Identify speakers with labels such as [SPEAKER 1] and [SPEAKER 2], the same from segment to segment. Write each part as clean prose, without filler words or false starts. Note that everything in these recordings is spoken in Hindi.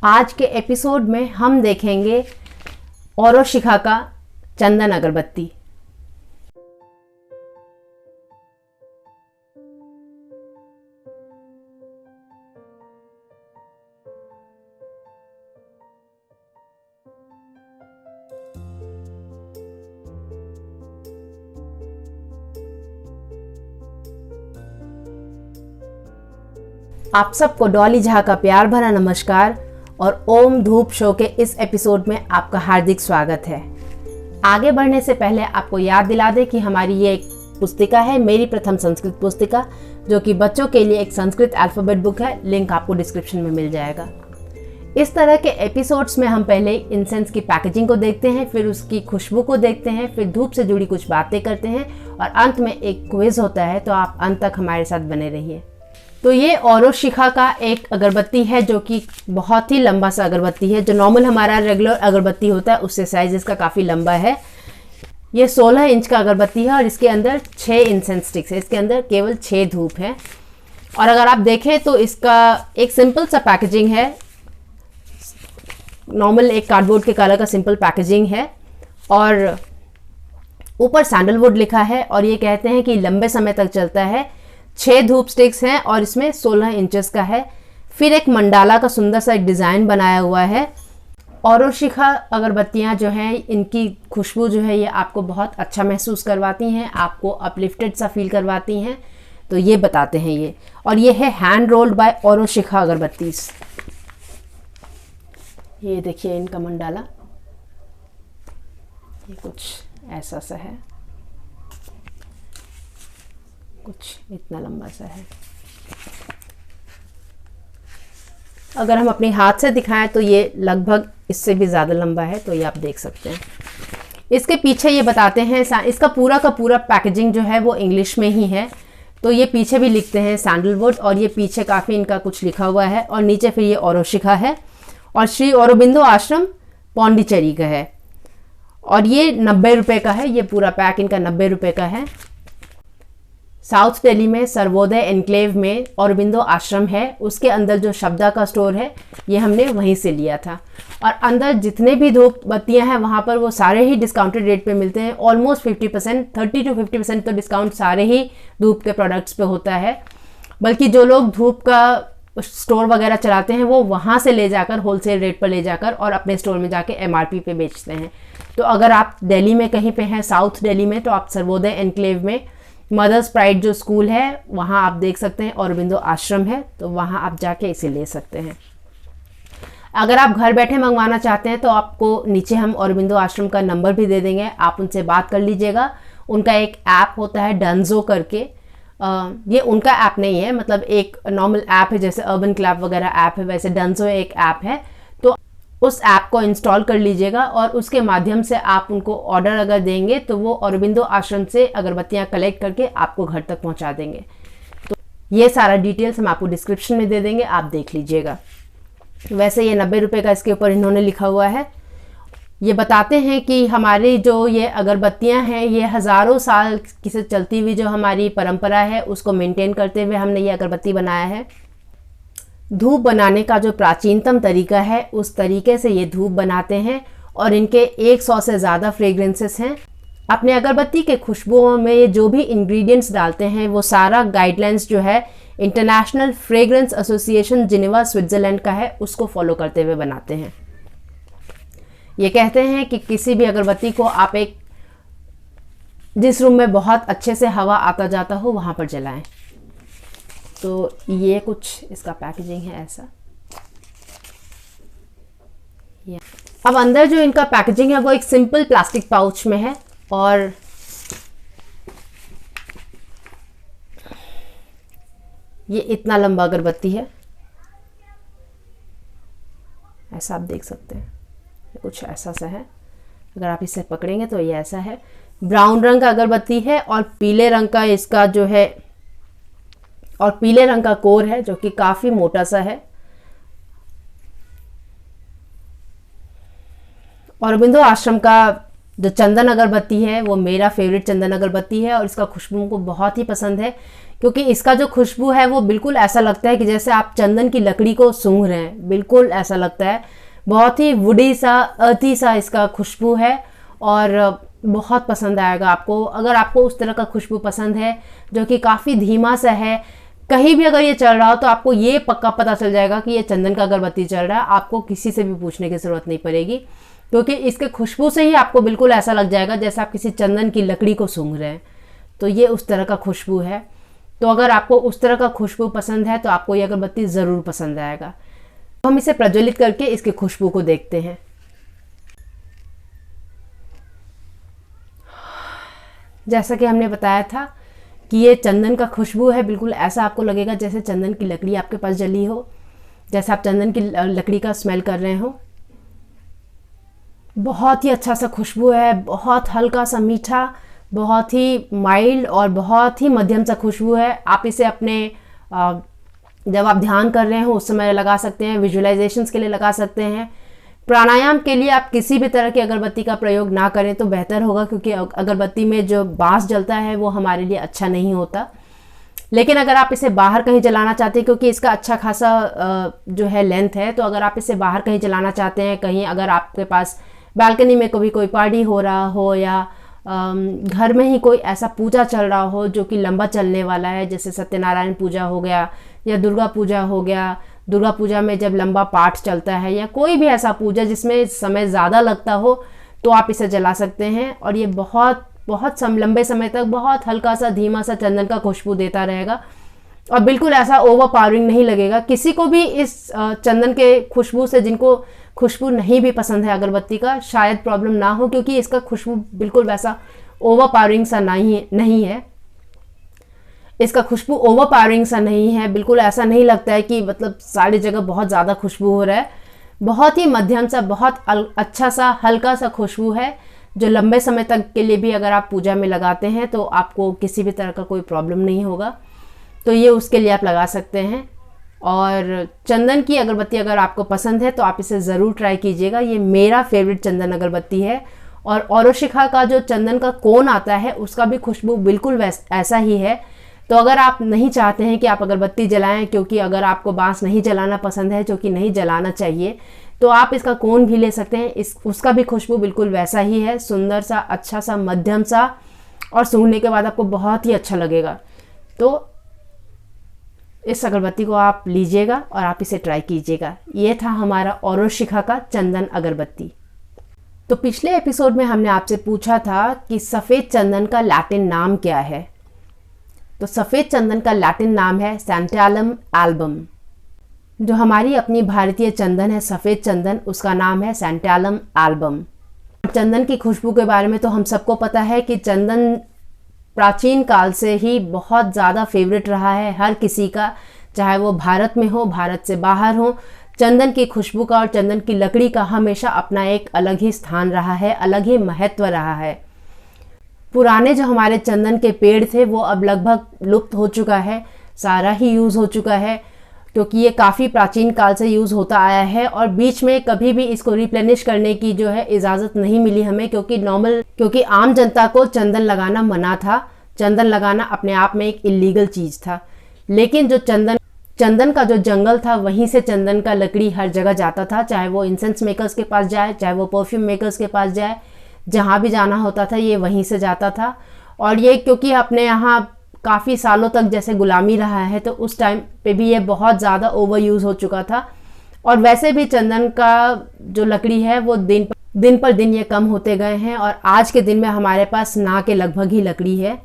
[SPEAKER 1] आज के एपिसोड में हम देखेंगे औरोशिखा का चंदन अगरबत्ती। आप सबको डॉली झा का प्यार भरा नमस्कार और ओम धूप शो के इस एपिसोड में आपका हार्दिक स्वागत है। आगे बढ़ने से पहले आपको याद दिला दें कि हमारी ये एक पुस्तिका है, मेरी प्रथम संस्कृत पुस्तिका, जो कि बच्चों के लिए एक संस्कृत अल्फाबेट बुक है। लिंक आपको डिस्क्रिप्शन में मिल जाएगा। इस तरह के एपिसोड्स में हम पहले इंसेंस की पैकेजिंग को देखते हैं, फिर उसकी खुशबू को देखते हैं, फिर धूप से जुड़ी कुछ बातें करते हैं और अंत में एक क्विज होता है। तो आप अंत तक हमारे साथ बने रहिए। तो ये औरोशिखा का एक अगरबत्ती है जो कि बहुत ही लंबा सा अगरबत्ती है। जो नॉर्मल हमारा रेगुलर अगरबत्ती होता है उससे साइज इसका काफ़ी लंबा है। ये 16 इंच का अगरबत्ती है और इसके अंदर 6 इंसेंस स्टिक्स है। इसके अंदर केवल 6 धूप हैं। और अगर आप देखें तो इसका एक सिंपल सा पैकेजिंग है। नॉर्मल एक कार्डबोर्ड के कलर का सिंपल पैकेजिंग है और ऊपर सैंडलवुड लिखा है और ये कहते हैं कि लंबे समय तक चलता है। 6 धूप स्टिक्स हैं और इसमें 16 इंचेस का है। फिर एक मंडाला का सुंदर सा एक डिज़ाइन बनाया हुआ है। औरोशिखा अगरबत्तियाँ जो हैं, इनकी खुशबू जो है ये आपको बहुत अच्छा महसूस करवाती हैं, आपको अपलिफ्टेड सा फील करवाती हैं। तो ये बताते हैं ये, और ये है हैंड रोल्ड बाय औरोशिखा अगरबत्तीज। ये देखिए इनका मंडाला, ये कुछ ऐसा सा है, कुछ इतना लंबा सा है। अगर हम अपने हाथ से दिखाएं तो ये लगभग इससे भी ज़्यादा लंबा है। तो ये आप देख सकते हैं। इसके पीछे ये बताते हैं, इसका पूरा का पूरा पैकेजिंग जो है वो इंग्लिश में ही है। तो ये पीछे भी लिखते हैं सैंडलवुड और ये पीछे काफ़ी इनका कुछ लिखा हुआ है और नीचे फिर ये औरोशिखा है और श्री औरोबिंदो आश्रम पौंडीचेरी का है और ये 90 रुपये का है। ये पूरा पैक इनका 90 रुपये का है। साउथ दिल्ली में सर्वोदय एनक्लेव में औरोबिंदो आश्रम है, उसके अंदर जो शब्दा का स्टोर है ये हमने वहीं से लिया था। और अंदर जितने भी धूप बत्तियाँ हैं वहाँ पर वो सारे ही डिस्काउंटेड रेट पे मिलते हैं। ऑलमोस्ट 50%, 30 to 50% तो डिस्काउंट सारे ही धूप के प्रोडक्ट्स पे होता है। बल्कि जो लोग धूप का स्टोर वगैरह चलाते हैं वो वहाँ से ले जाकर होलसेल रेट पर ले जाकर और अपने स्टोर में जाके MRP पे बेचते हैं। तो अगर आप दिल्ली में कहीं पे हैं, साउथ दिल्ली में, तो आप सर्वोदय एनक्लेव में मदर्स प्राइड जो स्कूल है वहाँ आप देख सकते हैं औरोबिंदो आश्रम है, तो वहाँ आप जाके इसे ले सकते हैं। अगर आप घर बैठे मंगवाना चाहते हैं तो आपको नीचे हम औरोबिंदो आश्रम का नंबर भी दे देंगे, आप उनसे बात कर लीजिएगा। उनका एक ऐप होता है डंजो करके। ये उनका ऐप नहीं है, मतलब एक नॉर्मल ऐप है, जैसे अर्बन क्लब वगैरह ऐप है, वैसे डंजो एक ऐप है। तो उस ऐप को इंस्टॉल कर लीजिएगा और उसके माध्यम से आप उनको ऑर्डर अगर देंगे तो वो औरोबिंदो आश्रम से अगरबत्तियाँ कलेक्ट करके आपको घर तक पहुँचा देंगे। तो ये सारा डिटेल्स हम आपको डिस्क्रिप्शन में दे देंगे, आप देख लीजिएगा। वैसे ये 90 रुपये का इसके ऊपर इन्होंने लिखा हुआ है। ये बताते हैं कि हमारी जो ये अगरबत्तियाँ हैं ये हज़ारों साल की से चलती हुई जो हमारी परंपरा है उसको मेंटेन करते हुए हमने ये अगरबत्ती बनाया है। धूप बनाने का जो प्राचीनतम तरीका है उस तरीके से ये धूप बनाते हैं और इनके 100 से ज़्यादा फ्रेग्रेंसेस हैं। अपने अगरबत्ती के खुशबुओं में ये जो भी इंग्रेडिएंट्स डालते हैं वो सारा गाइडलाइंस जो है international fragrance association Geneva Switzerland का है, उसको फॉलो करते हुए बनाते हैं। ये कहते हैं कि किसी भी अगरबत्ती को आप एक जिस रूम में बहुत अच्छे से हवा आता जाता हो वहाँ पर जलाएं। तो ये कुछ इसका पैकेजिंग है ऐसा। अब अंदर जो इनका पैकेजिंग है वो एक सिंपल प्लास्टिक पाउच में है और ये इतना लंबा अगरबत्ती है, ऐसा आप देख सकते हैं। कुछ ऐसा सा है, अगर आप इसे पकड़ेंगे तो ये ऐसा है। ब्राउन रंग का अगरबत्ती है और पीले रंग का इसका जो है, और पीले रंग का कोर है जो कि काफ़ी मोटा सा है। औरोबिंदो आश्रम का जो चंदन अगरबत्ती है वो मेरा फेवरेट चंदन अगरबत्ती है और इसका खुशबू मुझको बहुत ही पसंद है, क्योंकि इसका जो खुशबू है वो बिल्कुल ऐसा लगता है कि जैसे आप चंदन की लकड़ी को सूंघ रहे हैं, बिल्कुल ऐसा लगता है। बहुत ही वुडी सा, अर्थी सा इसका खुशबू है और बहुत पसंद आएगा आपको। अगर आपको उस तरह का खुशबू पसंद है जो कि काफ़ी धीमा सा है, कहीं भी अगर ये चल रहा हो तो आपको ये पक्का पता चल जाएगा कि ये चंदन का अगरबत्ती चल रहा है। आपको किसी से भी पूछने की ज़रूरत नहीं पड़ेगी, क्योंकि इसके खुशबू से ही आपको बिल्कुल ऐसा लग जाएगा जैसे आप किसी चंदन की लकड़ी को सूंघ रहे हैं। तो ये उस तरह का खुशबू है। तो अगर आपको उस तरह का खुशबू पसंद है तो आपको ये अगरबत्ती ज़रूर पसंद आएगा। हम इसे प्रज्वलित करके इसकी खुशबू को देखते हैं। जैसा कि हमने बताया था कि ये चंदन का खुशबू है, बिल्कुल ऐसा आपको लगेगा जैसे चंदन की लकड़ी आपके पास जली हो, जैसे आप चंदन की लकड़ी का स्मेल कर रहे हो। बहुत ही अच्छा सा खुशबू है, बहुत हल्का सा मीठा, बहुत ही माइल्ड और बहुत ही मध्यम सा खुशबू है। आप इसे अपने जब आप ध्यान कर रहे हो उस समय लगा सकते हैं, विजुअलाइजेशंस के लिए लगा सकते हैं। प्राणायाम के लिए आप किसी भी तरह की अगरबत्ती का प्रयोग ना करें तो बेहतर होगा, क्योंकि अगरबत्ती में जो बांस जलता है वो हमारे लिए अच्छा नहीं होता। लेकिन अगर आप इसे बाहर कहीं जलाना चाहते हैं, क्योंकि इसका अच्छा खासा जो है लेंथ है, तो अगर आप इसे बाहर कहीं जलाना चाहते हैं, कहीं अगर आपके पास बालकनी में कभी कोई पार्टी हो रहा हो या घर में ही कोई ऐसा पूजा चल रहा हो जो कि लंबा चलने वाला है, जैसे सत्यनारायण पूजा हो गया या दुर्गा पूजा हो गया। दुर्गा पूजा में जब लंबा पाठ चलता है या कोई भी ऐसा पूजा जिसमें समय ज़्यादा लगता हो, तो आप इसे जला सकते हैं और ये बहुत लंबे समय तक बहुत हल्का सा धीमा सा चंदन का खुशबू देता रहेगा और बिल्कुल ऐसा ओवर पावरिंग नहीं लगेगा। किसी को भी इस चंदन के खुशबू से, जिनको खुशबू नहीं भी पसंद है अगरबत्ती का, शायद प्रॉब्लम ना हो, क्योंकि इसका खुशबू बिल्कुल वैसा ओवर पावरिंग सा नहीं है। इसका खुशबू ओवर पावरिंग सा नहीं है, बिल्कुल ऐसा नहीं लगता है कि मतलब सारी जगह बहुत ज़्यादा खुशबू हो रहा है। बहुत ही मध्यम सा, बहुत अच्छा सा, हल्का सा खुशबू है, जो लंबे समय तक के लिए भी अगर आप पूजा में लगाते हैं तो आपको किसी भी तरह का कोई प्रॉब्लम नहीं होगा। तो ये उसके लिए आप लगा सकते हैं। और चंदन की अगरबत्ती अगर आपको पसंद है तो आप इसे ज़रूर ट्राई कीजिएगा। ये मेरा फेवरेट चंदन अगरबत्ती है। और औरोशिखा का जो चंदन का कोन आता है उसका भी खुशबू बिल्कुल ऐसा ही है। तो अगर आप नहीं चाहते हैं कि आप अगरबत्ती जलाएं, क्योंकि अगर आपको बांस नहीं जलाना पसंद है, जो कि नहीं जलाना चाहिए, तो आप इसका कोन भी ले सकते हैं। उसका भी खुशबू बिल्कुल वैसा ही है, सुंदर सा, अच्छा सा, मध्यम सा, और सूंघने के बाद आपको बहुत ही अच्छा लगेगा। तो इस अगरबत्ती को आप लीजिएगा और आप इसे ट्राई कीजिएगा। ये था हमारा औरोशिखा का चंदन अगरबत्ती। तो पिछले एपिसोड में हमने आपसे पूछा था कि सफ़ेद चंदन का लैटिन नाम क्या है। तो सफ़ेद चंदन का लैटिन नाम है सैंटालम एल्बम। जो हमारी अपनी भारतीय चंदन है, सफ़ेद चंदन, उसका नाम है सैंटालम एल्बम। चंदन की खुशबू के बारे में तो हम सबको पता है कि चंदन प्राचीन काल से ही बहुत ज़्यादा फेवरेट रहा है हर किसी का, चाहे वो भारत में हो, भारत से बाहर हो। चंदन की खुशबू का और चंदन की लकड़ी का हमेशा अपना एक अलग ही स्थान रहा है, अलग ही महत्व रहा है। पुराने जो हमारे चंदन के पेड़ थे वो अब लगभग लुप्त हो चुका है, सारा ही यूज़ हो चुका है, क्योंकि ये काफ़ी प्राचीन काल से यूज़ होता आया है और बीच में कभी भी इसको रिप्लेनिश करने की जो है इजाज़त नहीं मिली हमें, क्योंकि आम जनता को चंदन लगाना मना था। चंदन लगाना अपने आप में एक इलीगल चीज़ था। लेकिन जो चंदन का जो जंगल था, वहीं से चंदन का लकड़ी हर जगह जाता था, चाहे वो इंसेंस मेकर्स के पास जाए, चाहे वो परफ्यूम मेकर्स के पास जाए, जहाँ भी जाना होता था ये वहीं से जाता था। और ये क्योंकि अपने यहाँ काफ़ी सालों तक जैसे गुलामी रहा है, तो उस टाइम पे भी ये बहुत ज़्यादा ओवर यूज़ हो चुका था। और वैसे भी चंदन का जो लकड़ी है वो दिन पर दिन ये कम होते गए हैं और आज के दिन में हमारे पास ना के लगभग ही लकड़ी है।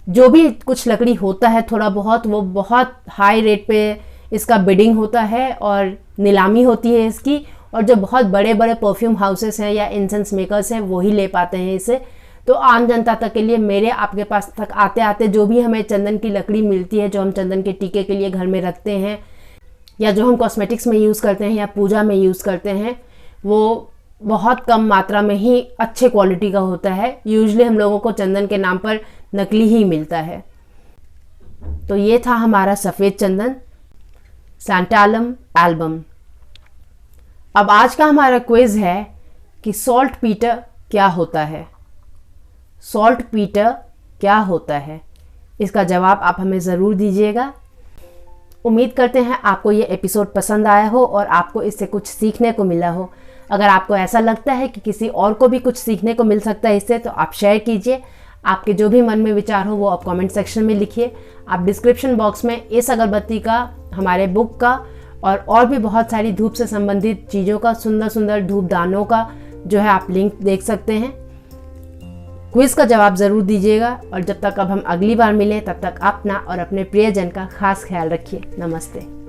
[SPEAKER 1] जो भी कुछ लकड़ी होता है थोड़ा बहुत, वो बहुत हाई रेट पे इसका बिडिंग होता है और नीलामी होती है इसकी, और जो बहुत बड़े बड़े परफ्यूम हाउसेस हैं या इंसेंस मेकर्स हैं वो ही ले पाते हैं इसे। तो आम जनता तक के लिए, मेरे आपके पास तक आते आते जो भी हमें चंदन की लकड़ी मिलती है, जो हम चंदन के टीके के लिए घर में रखते हैं या जो हम कॉस्मेटिक्स में यूज़ करते हैं या पूजा में यूज़ करते हैं, वो बहुत कम मात्रा में ही अच्छे क्वालिटी का होता है। यूजुअली हम लोगों को चंदन के नाम पर नकली ही मिलता है। तो ये था हमारा सफ़ेद चंदन सैंटालम एल्बम। अब आज का हमारा क्विज़ है कि सॉल्ट पीटर क्या होता है? सॉल्ट पीटर क्या होता है? इसका जवाब आप हमें ज़रूर दीजिएगा। उम्मीद करते हैं आपको ये एपिसोड पसंद आया हो और आपको इससे कुछ सीखने को मिला हो। अगर आपको ऐसा लगता है कि किसी और को भी कुछ सीखने को मिल सकता है इससे, तो आप शेयर कीजिए। आपके जो भी मन में विचार हो वो आप कमेंट सेक्शन में लिखिए। आप डिस्क्रिप्शन बॉक्स में इस अगरबत्ती का, हमारे बुक का और भी बहुत सारी धूप से संबंधित चीज़ों का, सुंदर सुंदर धूप दानों का जो है आप लिंक देख सकते हैं। क्विज का जवाब ज़रूर दीजिएगा और जब तक अब हम अगली बार मिलें तब तक अपना और अपने प्रियजन का खास ख्याल रखिए। नमस्ते।